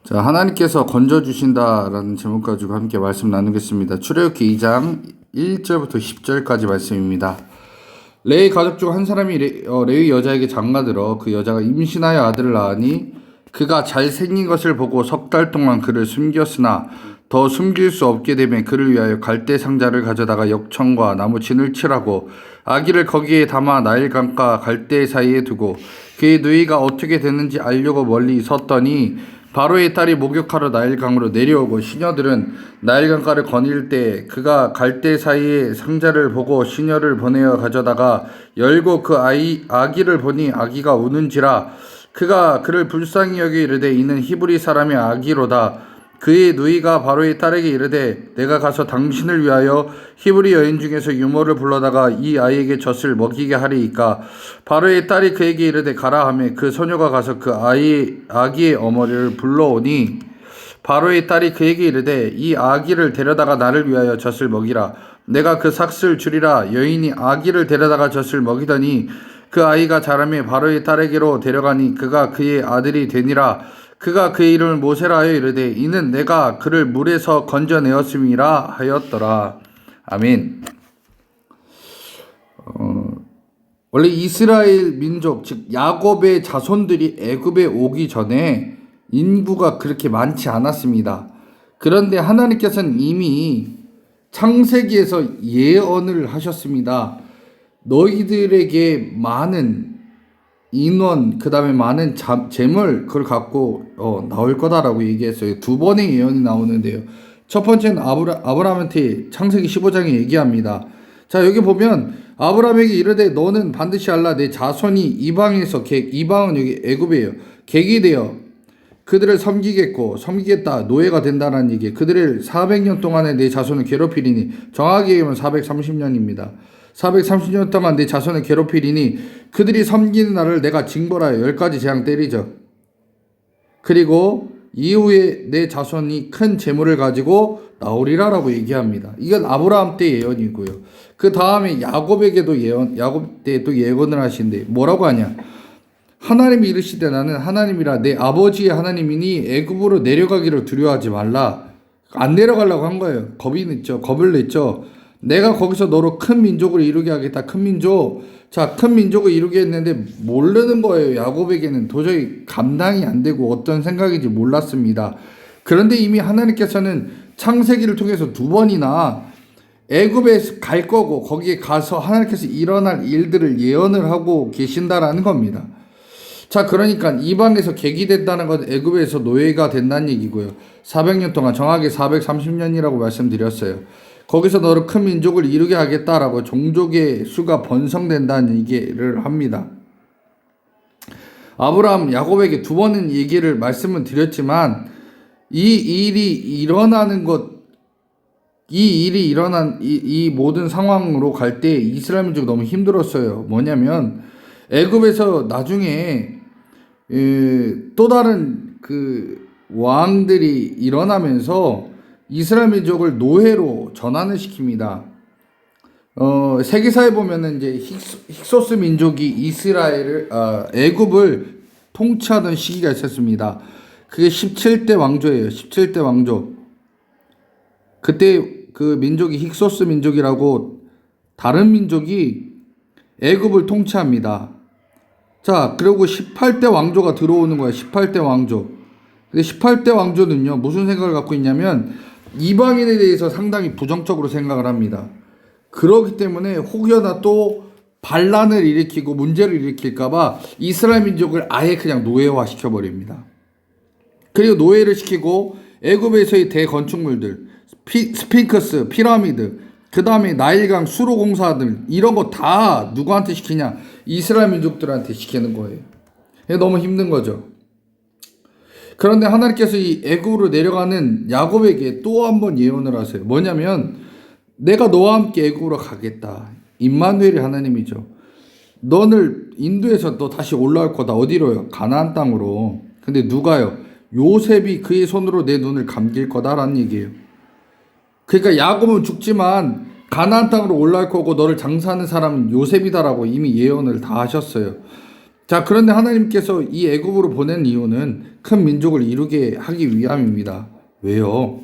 자, 하나님께서 건져주신다라는 제목 가지고 함께 말씀 나누겠습니다. 출애굽기 2장 1절부터 10절까지 말씀입니다. 레위 가족 중 한 사람이 레위 여자에게 장가들어 그 여자가 임신하여 아들을 낳으니 그가 잘생긴 것을 보고 석 달 동안 그를 숨겼으나 더 숨길 수 없게 되며 그를 위하여 갈대 상자를 가져다가 역청과 나무 진을 칠하고 아기를 거기에 담아 나일강과 갈대 사이에 두고 그의 누이가 어떻게 됐는지 알려고 멀리 섰더니 바로의 딸이 목욕하러 나일강으로 내려오고 시녀들은 나일강가를 거닐 때 그가 갈대 사이에 상자를 보고 시녀를 보내어 가져다가 열고 그 아기를 보니 아기가 우는지라 그가 그를 불쌍히 여겨 이르되 이는 히브리 사람의 아기로다. 그의 누이가 바로의 딸에게 이르되 내가 가서 당신을 위하여 히브리 여인 중에서 유모를 불러다가 이 아이에게 젖을 먹이게 하리이까. 바로의 딸이 그에게 이르되 가라 하매 그 소녀가 가서 그 아기의 어머니를 불러오니 바로의 딸이 그에게 이르되 이 아기를 데려다가 나를 위하여 젖을 먹이라. 내가 그 삭슬 주리라. 여인이 아기를 데려다가 젖을 먹이더니 그 아이가 자라매 바로의 딸에게로 데려가니 그가 그의 아들이 되니라. 그가 그의 이름을 모세라 하여 이르되 이는 내가 그를 물에서 건져내었음이라 하였더라. 아멘. 원래 이스라엘 민족 즉 야곱의 자손들이 애굽에 오기 전에 인구가 그렇게 많지 않았습니다. 그런데 하나님께서는 이미 창세기에서 예언을 하셨습니다. 너희들에게 많은 인원, 그 다음에 많은 재물, 그걸 갖고 나올 거다라고 얘기했어요. 두 번의 예언이 나오는데요. 첫 번째는 아브라함한테 창세기 15장에 얘기합니다. 자, 여기 보면 아브라함에게 이르되 너는 반드시 알라. 내 자손이 이방은 여기 애굽이에요. 객이 되어 그들을 섬기겠다. 노예가 된다는 얘기예요. 그들을 400년 동안에 내 자손을 괴롭히리니, 정확히 얘기하면 430년입니다. 430년 동안 내 자손을 괴롭히리니 그들이 섬기는 날을 내가 징벌하여 10가지 재앙 때리죠. 그리고 이후에 내 자손이 큰 재물을 가지고 나오리라라고 얘기합니다. 이건 아브라함 때 예언이고요. 그 다음에 야곱 때 또 예언을 하신데 뭐라고 하냐? 하나님이 이르시되 나는 하나님이라 내 아버지의 하나님이니 애굽으로 내려가기를 두려워하지 말라. 안 내려가려고 한 거예요. 겁을 냈죠. 내가 거기서 너로 큰 민족을 이루게 하겠다. 큰 민족. 자, 큰 민족을 이루게 했는데 모르는 거예요. 야곱에게는 도저히 감당이 안 되고 어떤 생각인지 몰랐습니다. 그런데 이미 하나님께서는 창세기를 통해서 두 번이나 애굽에 갈 거고 거기에 가서 하나님께서 일어날 일들을 예언을 하고 계신다라는 겁니다. 자, 그러니까 이방에서 객이 된다는 건 애굽에서 노예가 된다는 얘기고요. 400년 동안 정확히 430년이라고 말씀드렸어요. 거기서 너를 큰 민족을 이루게 하겠다라고 종족의 수가 번성된다는 얘기를 합니다. 아브라함, 야곱에게 두 번은 말씀을 드렸지만 이 일이 일어난 이 모든 상황으로 갈 때 이스라엘 민족이 너무 힘들었어요. 뭐냐면 애굽에서 나중에 또 다른 그 왕들이 일어나면서 이스라엘 민족을 노예로 전환을 시킵니다. 세계사에 보면은 이제 힉소스 민족이 애굽을 통치하던 시기가 있었습니다. 그게 17대 왕조예요. 17대 왕조. 그때 그 민족이 힉소스 민족이라고 다른 민족이 애굽을 통치합니다. 자, 그리고 18대 왕조가 들어오는 거예요. 18대 왕조. 근데 18대 왕조는요, 무슨 생각을 갖고 있냐면 이방인에 대해서 상당히 부정적으로 생각을 합니다. 그렇기 때문에 혹여나 또 반란을 일으키고 문제를 일으킬까봐 이스라엘 민족을 아예 그냥 노예화 시켜버립니다. 그리고 노예를 시키고 애굽에서의 대건축물들, 스핑크스, 피라미드, 그 다음에 나일강 수로공사들 이런 거 다 누구한테 시키냐? 이스라엘 민족들한테 시키는 거예요. 너무 힘든 거죠. 그런데 하나님께서 이 애굽으로 내려가는 야곱에게 또 한 번 예언을 하세요. 뭐냐면 내가 너와 함께 애굽으로 가겠다. 임마누엘이 하나님이죠. 너를 인도에서 너 다시 올라올 거다. 어디로요? 가나안 땅으로. 근데 누가요? 요셉이 그의 손으로 내 눈을 감길 거다라는 얘기예요. 그러니까 야곱은 죽지만 가나안 땅으로 올라올 거고 너를 장사하는 사람은 요셉이다라고 이미 예언을 다 하셨어요. 자, 그런데 하나님께서 이 애굽으로 보낸 이유는 큰 민족을 이루게 하기 위함입니다. 왜요?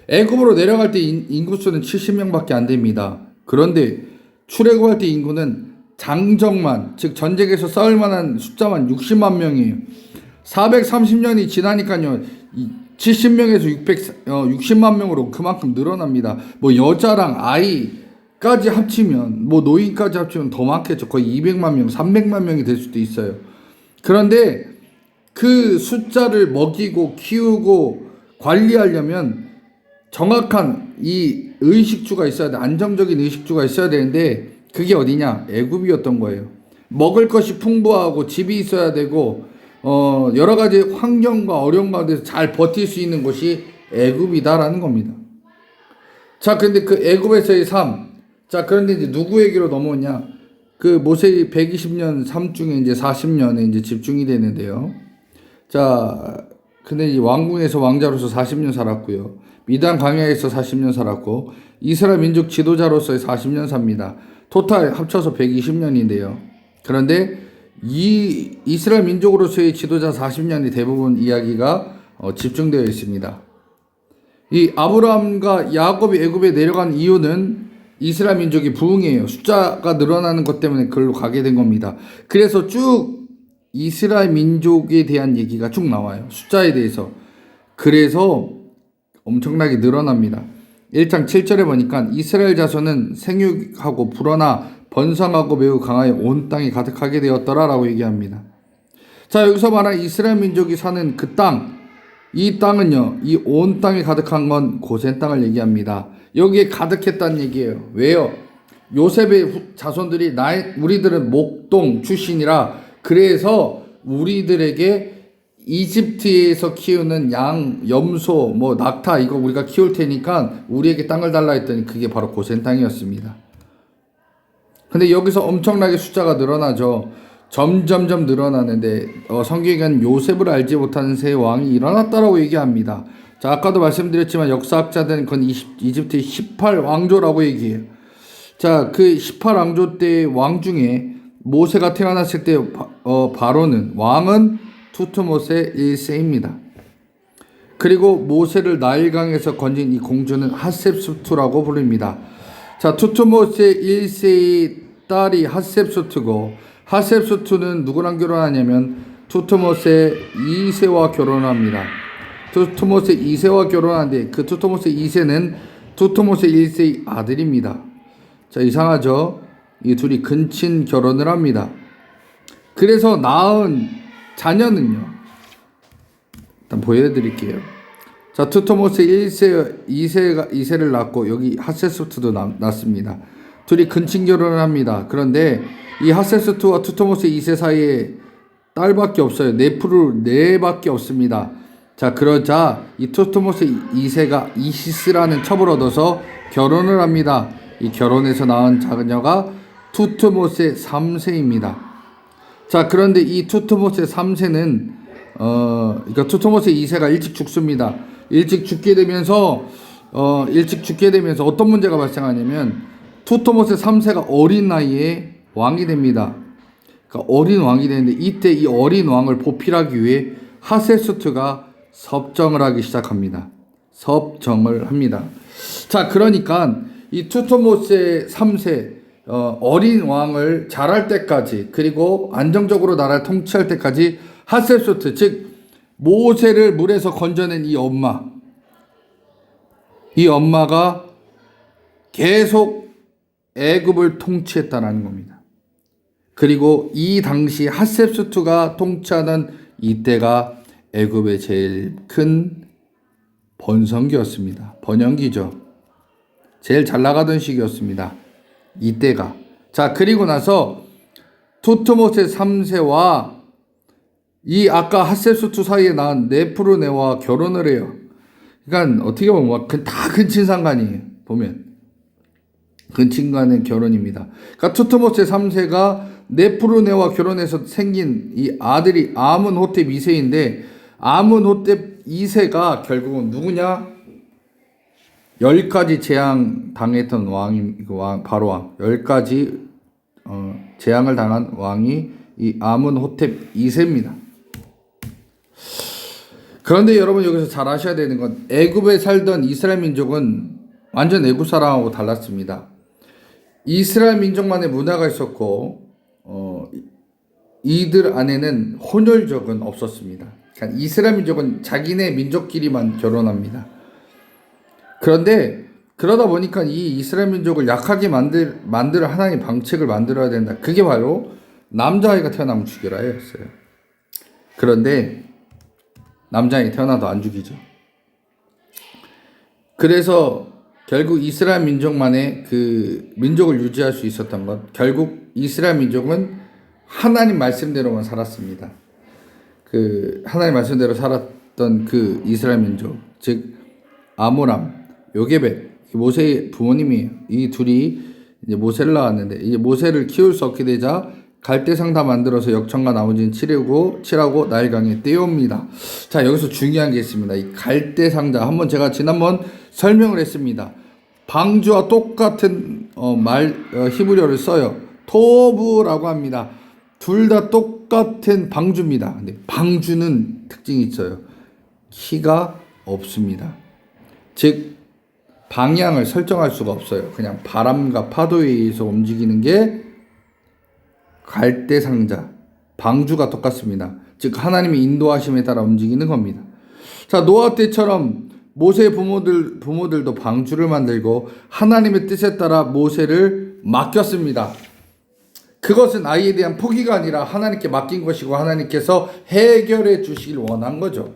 애굽으로 내려갈 때 인구수는 70명밖에 안 됩니다. 그런데 출애굽할 때 인구는 장정만, 즉 전쟁에서 싸울 만한 숫자만 60만 명이에요. 430년이 지나니까요, 70명에서 60만 명으로 그만큼 늘어납니다. 뭐 여자랑 아이까지 합치면, 뭐 노인까지 합치면 더 많겠죠. 거의 200만 명, 300만 명이 될 수도 있어요. 그런데 그 숫자를 먹이고 키우고 관리하려면 정확한 이 의식주가 있어야 돼. 안정적인 의식주가 있어야 되는데 그게 어디냐? 애굽이었던 거예요. 먹을 것이 풍부하고 집이 있어야 되고 여러 가지 환경과 어려움 가운데서 잘 버틸 수 있는 곳이 애굽이다라는 겁니다. 자, 근데 그 애굽에서의 삶. 자, 그런데 이제 누구에게로 넘어오냐? 그 모세의 120년 삶 중에 이제 40년에 이제 집중이 되는데요. 자, 근데 이 왕궁에서 왕자로서 40년 살았고요. 미단 광야에서 40년 살았고 이스라엘 민족 지도자로서의 40년 삽니다. 토탈 합쳐서 120년인데요. 그런데 이 이스라엘 민족으로서의 지도자 40년이 대부분 이야기가 집중되어 있습니다. 이 아브라함과 야곱이 애굽에 내려간 이유는 이스라엘 민족이 부흥이에요. 숫자가 늘어나는 것 때문에 그걸로 가게 된 겁니다. 그래서 쭉 이스라엘 민족에 대한 얘기가 쭉 나와요. 숫자에 대해서. 그래서 엄청나게 늘어납니다. 1장 7절에 보니까 이스라엘 자손은 생육하고 불어나 번성하고 매우 강하여 온 땅이 가득하게 되었더라 라고 얘기합니다. 자, 여기서 말하는 이스라엘 민족이 사는 그 땅, 이 땅은요, 이 온 땅이 가득한 건 고센 땅을 얘기합니다. 여기에 가득했다는 얘기예요. 왜요? 요셉의 자손들이 우리들은 목동 출신이라 그래서 우리들에게 이집트에서 키우는 양, 염소, 뭐 낙타 이거 우리가 키울 테니까 우리에게 땅을 달라 했더니 그게 바로 고센 땅이었습니다. 근데 여기서 엄청나게 숫자가 늘어나죠. 점점점 늘어나는데 성경에는 요셉을 알지 못하는 새 왕이 일어났다라고 얘기합니다. 자, 아까도 말씀드렸지만 역사학자들은 그건 이집트의 18왕조라고 얘기해요. 자, 그 18왕조 때 왕 중에 모세가 태어났을 때 바로는 왕은 투트모세 1세입니다. 그리고 모세를 나일강에서 건진 이 공주는 핫셉수트라고 부릅니다. 자, 투트모세 1세의 딸이 핫셉수트고 핫셉수트는 누구랑 결혼하냐면 투트모세 2세와 결혼합니다. 투트모세 2세와 결혼하는데 그 투트모세 2세는 투트모세 1세의 아들입니다. 자, 이상하죠? 이 둘이 근친 결혼을 합니다. 그래서 낳은 자녀는요. 일단 보여드릴게요. 자, 투트모세 1세, 2세를 낳고 여기 핫세스투도 낳습니다. 둘이 근친 결혼을 합니다. 그런데 이 핫세스투와 투트모세 2세 사이에 딸밖에 없어요. 네밖에 없습니다. 자, 그러자 이 투트모세 2세가 이시스라는 첩을 얻어서 결혼을 합니다. 이 결혼에서 낳은 자녀가 투트모세 3세입니다. 자, 그런데 이 투트모세 3세는 그러니까 투트모세 2세가 일찍 죽습니다. 일찍 죽게 되면서 어떤 문제가 발생하냐면 투트모세 3세가 어린 나이에 왕이 됩니다. 그러니까 어린 왕이 되는데 이때 이 어린 왕을 보필하기 위해 하세수트가 섭정을 하기 시작합니다. 섭정을 합니다. 자, 그러니까 이 투트모세 3세 어린 왕을 자랄 때까지 그리고 안정적으로 나라를 통치할 때까지 핫세수트 즉 모세를 물에서 건져낸 이 엄마가 계속 애굽을 통치했다는 겁니다. 그리고 이 당시 핫셉수트가 통치하던 이때가 애굽의 제일 큰 번성기였습니다. 번영기죠. 제일 잘 나가던 시기였습니다. 이때가. 자, 그리고 나서 투트모세 3세와 이 아까 핫세수트 사이에 낳은 네프르네와 결혼을 해요. 그러니까 어떻게 보면 다 근친상간이에요. 보면 근친간의 결혼입니다. 그러니까 투트모세 3세가 네프르네와 결혼해서 생긴 이 아들이 아문호텝 2세인데 아문호텝 2세가 결국은 누구냐? 10가지 재앙 당했던 바로왕 10가지 재앙을 당한 왕이 이 아문호텝 2세입니다. 그런데 여러분 여기서 잘 아셔야 되는 건 애굽에 살던 이스라엘 민족은 완전 애굽 사람하고 달랐습니다. 이스라엘 민족만의 문화가 있었고 이들 안에는 혼혈족은 없었습니다. 그러니까 이스라엘 민족은 자기네 민족끼리만 결혼합니다. 그런데 그러다 보니까 이 이스라엘 민족을 약하게 만들 하나님 방책을 만들어야 된다. 그게 바로 남자아이가 태어나면 죽여라 했어요. 그런데 남자아이 태어나도 안 죽이죠. 그래서 결국 이스라엘 민족만의 그 민족을 유지할 수 있었던 것, 결국 이스라엘 민족은 하나님 말씀대로만 살았습니다. 그 하나님 말씀대로 살았던 그 이스라엘 민족, 즉 아므람, 요게벳, 모세의 부모님이에요. 이 둘이 이제 모세를 낳았는데 이제 모세를 키울 수 없게 되자 갈대상다 만들어서 역청과 나머지는 칠하고 나일강에 띄웁니다. 자, 여기서 중요한 게 있습니다. 이 갈대상자 한번 제가 지난번 설명을 했습니다. 방주와 똑같은 히브리어를 써요. 토브라고 합니다. 둘 다 똑같은 방주입니다. 근데 방주는 특징이 있어요. 키가 없습니다. 즉 방향을 설정할 수가 없어요. 그냥 바람과 파도에 의해서 움직이는 게 갈대상자, 방주가 똑같습니다. 즉 하나님의 인도하심에 따라 움직이는 겁니다. 자, 노아 때처럼 모세의 부모들도 방주를 만들고 하나님의 뜻에 따라 모세를 맡겼습니다. 그것은 아이에 대한 포기가 아니라 하나님께 맡긴 것이고 하나님께서 해결해 주시길 원한 거죠.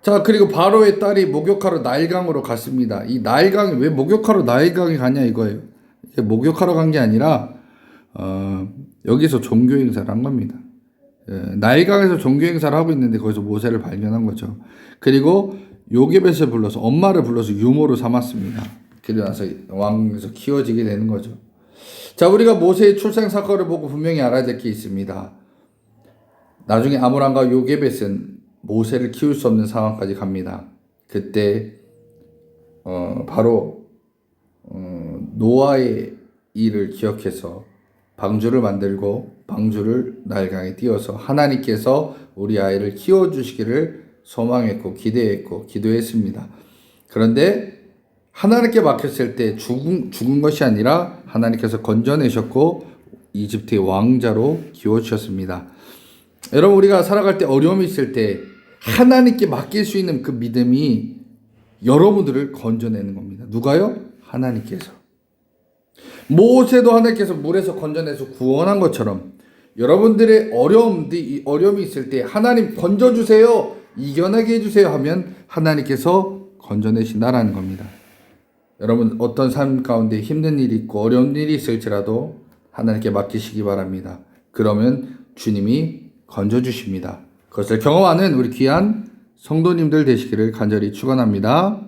자, 그리고 바로의 딸이 목욕하러 나일강으로 갔습니다. 이 나일강이 왜 목욕하러 나일강에 가냐 이거예요. 목욕하러 간 게 아니라 여기서 종교 행사를 한 겁니다. 나일강에서 종교 행사를 하고 있는데 거기서 모세를 발견한 거죠. 그리고 요게벳을 불러서 엄마를 불러서 유모로 삼았습니다. 그러고 나서 왕에서 키워지게 되는 거죠. 자, 우리가 모세의 출생 사건을 보고 분명히 알아야 될 게 있습니다. 나중에 아므람과 요게벳은 모세를 키울 수 없는 상황까지 갑니다. 그때 바로 노아의 일을 기억해서 방주를 만들고 방주를 나일강에 띄워서 하나님께서 우리 아이를 키워주시기를 소망했고 기대했고 기도했습니다. 그런데 하나님께 맡겼을 때 죽은 것이 아니라 하나님께서 건져내셨고 이집트의 왕자로 키워주셨습니다. 여러분, 우리가 살아갈 때 어려움이 있을 때 하나님께 맡길 수 있는 그 믿음이 여러분들을 건져내는 겁니다. 누가요? 하나님께서. 모세도 하나님께서 물에서 건져내서 구원한 것처럼 여러분들의 어려움이 있을 때 하나님 건져주세요, 이겨내게 해주세요 하면 하나님께서 건져내신다라는 겁니다. 여러분, 어떤 삶 가운데 힘든 일이 있고 어려운 일이 있을지라도 하나님께 맡기시기 바랍니다. 그러면 주님이 건져주십니다. 그것을 경험하는 우리 귀한 성도님들 되시기를 간절히 축원합니다.